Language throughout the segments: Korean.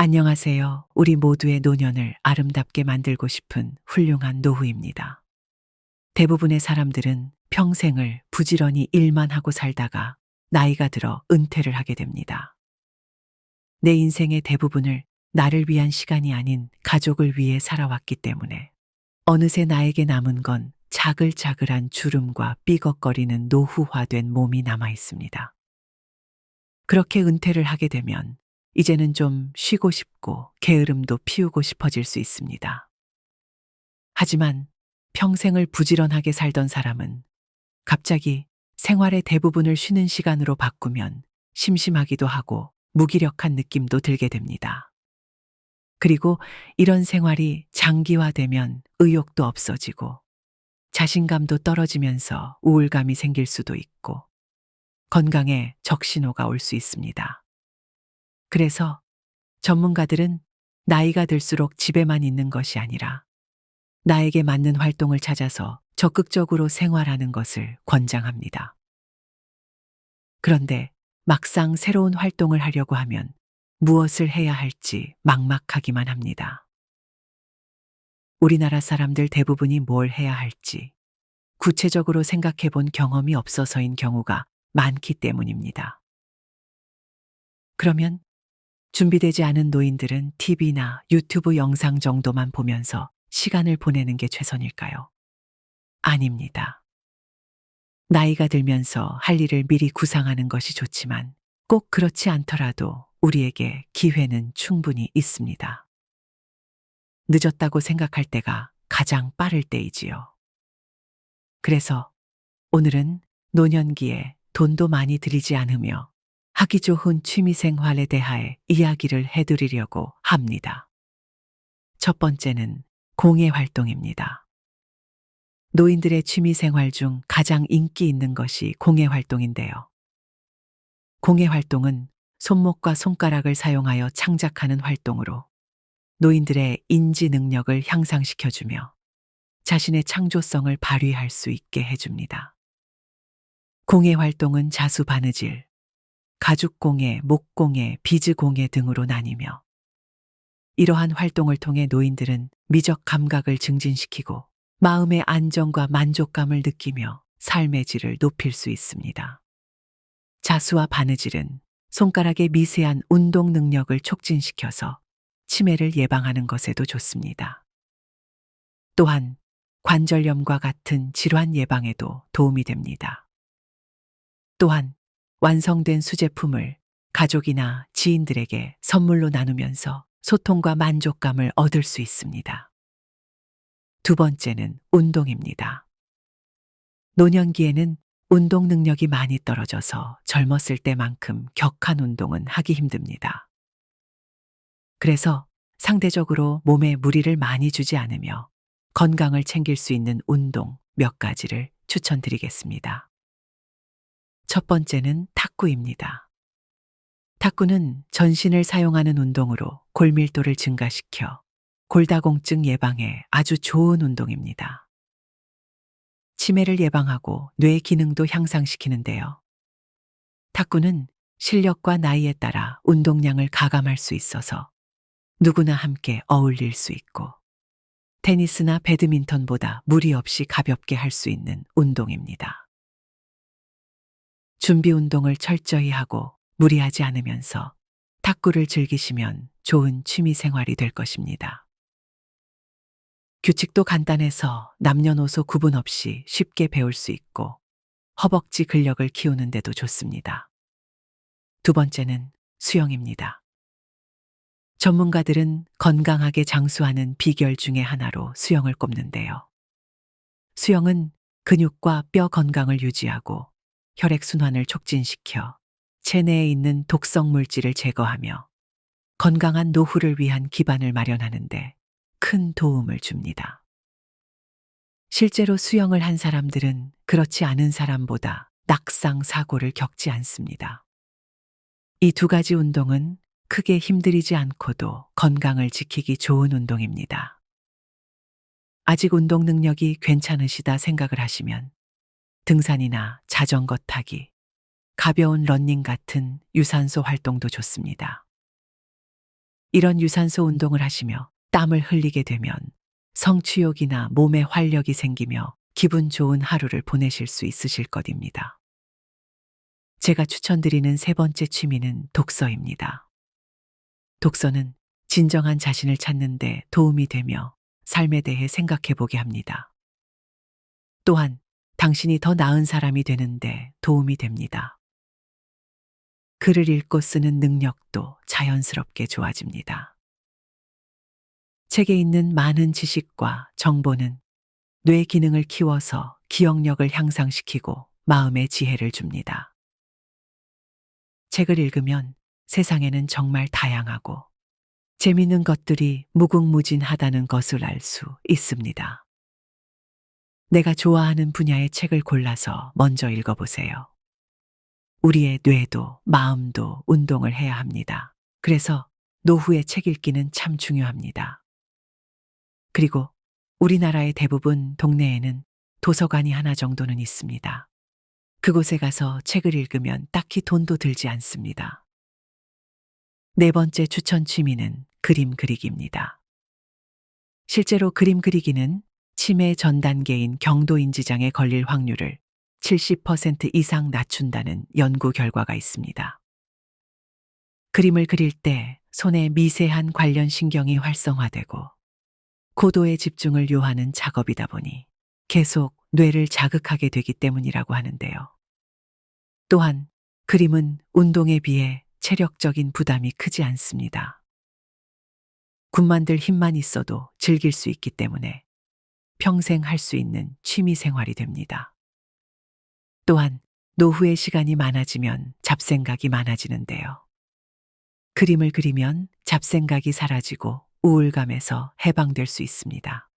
안녕하세요. 우리 모두의 노년을 아름답게 만들고 싶은 훌륭한 노후입니다. 대부분의 사람들은 평생을 부지런히 일만 하고 살다가 나이가 들어 은퇴를 하게 됩니다. 내 인생의 대부분을 나를 위한 시간이 아닌 가족을 위해 살아왔기 때문에 어느새 나에게 남은 건 자글자글한 주름과 삐걱거리는 노후화된 몸이 남아 있습니다. 그렇게 은퇴를 하게 되면 이제는 좀 쉬고 싶고 게으름도 피우고 싶어질 수 있습니다. 하지만 평생을 부지런하게 살던 사람은 갑자기 생활의 대부분을 쉬는 시간으로 바꾸면 심심하기도 하고 무기력한 느낌도 들게 됩니다. 그리고 이런 생활이 장기화되면 의욕도 없어지고 자신감도 떨어지면서 우울감이 생길 수도 있고 건강에 적신호가 올 수 있습니다. 그래서 전문가들은 나이가 들수록 집에만 있는 것이 아니라 나에게 맞는 활동을 찾아서 적극적으로 생활하는 것을 권장합니다. 그런데 막상 새로운 활동을 하려고 하면 무엇을 해야 할지 막막하기만 합니다. 우리나라 사람들 대부분이 뭘 해야 할지 구체적으로 생각해 본 경험이 없어서인 경우가 많기 때문입니다. 그러면 준비되지 않은 노인들은 TV나 유튜브 영상 정도만 보면서 시간을 보내는 게 최선일까요? 아닙니다. 나이가 들면서 할 일을 미리 구상하는 것이 좋지만 꼭 그렇지 않더라도 우리에게 기회는 충분히 있습니다. 늦었다고 생각할 때가 가장 빠를 때이지요. 그래서 오늘은 노년기에 돈도 많이 들이지 않으며 하기 좋은 취미 생활에 대하여 이야기를 해드리려고 합니다. 첫 번째는 공예 활동입니다. 노인들의 취미 생활 중 가장 인기 있는 것이 공예 활동인데요. 공예 활동은 손목과 손가락을 사용하여 창작하는 활동으로 노인들의 인지 능력을 향상시켜주며 자신의 창조성을 발휘할 수 있게 해줍니다. 공예 활동은 자수 바느질, 가죽공예, 목공예, 비즈공예 등으로 나뉘며 이러한 활동을 통해 노인들은 미적 감각을 증진시키고 마음의 안정과 만족감을 느끼며 삶의 질을 높일 수 있습니다. 자수와 바느질은 손가락의 미세한 운동 능력을 촉진시켜서 치매를 예방하는 것에도 좋습니다. 또한 관절염과 같은 질환 예방에도 도움이 됩니다. 또한 완성된 수제품을 가족이나 지인들에게 선물로 나누면서 소통과 만족감을 얻을 수 있습니다. 두 번째는 운동입니다. 노년기에는 운동 능력이 많이 떨어져서 젊었을 때만큼 격한 운동은 하기 힘듭니다. 그래서 상대적으로 몸에 무리를 많이 주지 않으며 건강을 챙길 수 있는 운동 몇 가지를 추천드리겠습니다. 첫 번째는 탁구입니다. 탁구는 전신을 사용하는 운동으로 골밀도를 증가시켜 골다공증 예방에 아주 좋은 운동입니다. 치매를 예방하고 뇌 기능도 향상시키는데요. 탁구는 실력과 나이에 따라 운동량을 가감할 수 있어서 누구나 함께 어울릴 수 있고 테니스나 배드민턴보다 무리 없이 가볍게 할 수 있는 운동입니다. 준비 운동을 철저히 하고 무리하지 않으면서 탁구를 즐기시면 좋은 취미 생활이 될 것입니다. 규칙도 간단해서 남녀노소 구분 없이 쉽게 배울 수 있고 허벅지 근력을 키우는 데도 좋습니다. 두 번째는 수영입니다. 전문가들은 건강하게 장수하는 비결 중에 하나로 수영을 꼽는데요. 수영은 근육과 뼈 건강을 유지하고 혈액순환을 촉진시켜 체내에 있는 독성 물질을 제거하며 건강한 노후를 위한 기반을 마련하는데 큰 도움을 줍니다. 실제로 수영을 한 사람들은 그렇지 않은 사람보다 낙상 사고를 겪지 않습니다. 이 두 가지 운동은 크게 힘들이지 않고도 건강을 지키기 좋은 운동입니다. 아직 운동 능력이 괜찮으시다 생각을 하시면 등산이나 자전거 타기, 가벼운 러닝 같은 유산소 활동도 좋습니다. 이런 유산소 운동을 하시며 땀을 흘리게 되면 성취욕이나 몸에 활력이 생기며 기분 좋은 하루를 보내실 수 있으실 것입니다. 제가 추천드리는 세 번째 취미는 독서입니다. 독서는 진정한 자신을 찾는 데 도움이 되며 삶에 대해 생각해 보게 합니다. 또한 당신이 더 나은 사람이 되는데 도움이 됩니다. 글을 읽고 쓰는 능력도 자연스럽게 좋아집니다. 책에 있는 많은 지식과 정보는 뇌 기능을 키워서 기억력을 향상시키고 마음의 지혜를 줍니다. 책을 읽으면 세상에는 정말 다양하고 재미있는 것들이 무궁무진하다는 것을 알 수 있습니다. 내가 좋아하는 분야의 책을 골라서 먼저 읽어보세요. 우리의 뇌도 마음도 운동을 해야 합니다. 그래서 노후에 책 읽기는 참 중요합니다. 그리고 우리나라의 대부분 동네에는 도서관이 하나 정도는 있습니다. 그곳에 가서 책을 읽으면 딱히 돈도 들지 않습니다. 네 번째 추천 취미는 그림 그리기입니다. 실제로 그림 그리기는 치매 전 단계인 경도인지장에 걸릴 확률을 70% 이상 낮춘다는 연구 결과가 있습니다. 그림을 그릴 때 손의 미세한 관련 신경이 활성화되고 고도의 집중을 요하는 작업이다 보니 계속 뇌를 자극하게 되기 때문이라고 하는데요. 또한 그림은 운동에 비해 체력적인 부담이 크지 않습니다. 군만들 힘만 있어도 즐길 수 있기 때문에 평생 할 수 있는 취미 생활이 됩니다. 또한 노후의 시간이 많아지면 잡생각이 많아지는데요. 그림을 그리면 잡생각이 사라지고 우울감에서 해방될 수 있습니다.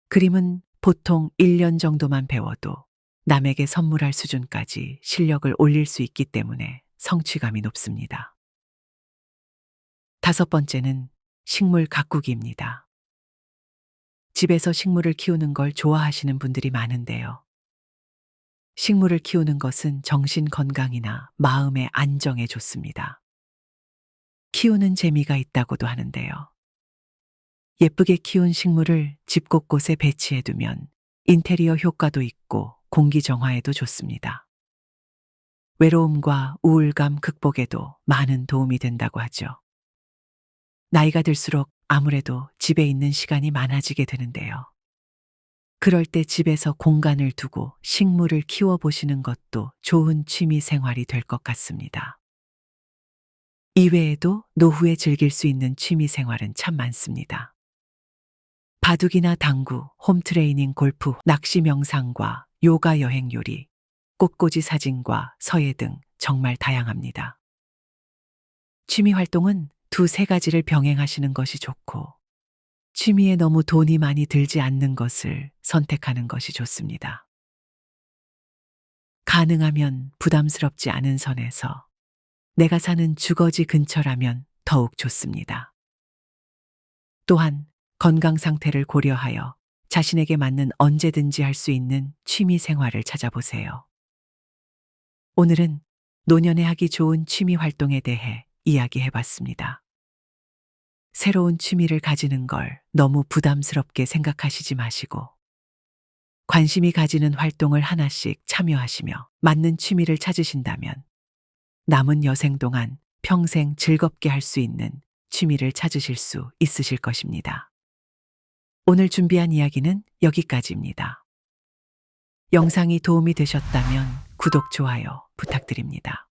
그림은 보통 1년 정도만 배워도 남에게 선물할 수준까지 실력을 올릴 수 있기 때문에 성취감이 높습니다. 다섯 번째는 식물 가꾸기입니다. 집에서 식물을 키우는 걸 좋아하시는 분들이 많은데요. 식물을 키우는 것은 정신 건강이나 마음의 안정에 좋습니다. 키우는 재미가 있다고도 하는데요. 예쁘게 키운 식물을 집 곳곳에 배치해 두면 인테리어 효과도 있고 공기 정화에도 좋습니다. 외로움과 우울감 극복에도 많은 도움이 된다고 하죠. 나이가 들수록 아무래도 집에 있는 시간이 많아지게 되는데요. 그럴 때 집에서 공간을 두고 식물을 키워보시는 것도 좋은 취미 생활이 될 것 같습니다. 이외에도 노후에 즐길 수 있는 취미 생활은 참 많습니다. 바둑이나 당구, 홈트레이닝 골프, 낚시 명상과 요가 여행 요리, 꽃꽂이 사진과 서예 등 정말 다양합니다. 취미 활동은 두세 가지를 병행하시는 것이 좋고 취미에 너무 돈이 많이 들지 않는 것을 선택하는 것이 좋습니다. 가능하면 부담스럽지 않은 선에서 내가 사는 주거지 근처라면 더욱 좋습니다. 또한 건강 상태를 고려하여 자신에게 맞는 언제든지 할 수 있는 취미 생활을 찾아보세요. 오늘은 노년에 하기 좋은 취미 활동에 대해 이야기해 봤습니다. 새로운 취미를 가지는 걸 너무 부담스럽게 생각하시지 마시고 관심이 가지는 활동을 하나씩 참여하시며 맞는 취미를 찾으신다면 남은 여생 동안 평생 즐겁게 할 수 있는 취미를 찾으실 수 있으실 것입니다. 오늘 준비한 이야기는 여기까지입니다. 영상이 도움이 되셨다면 구독, 좋아요 부탁드립니다.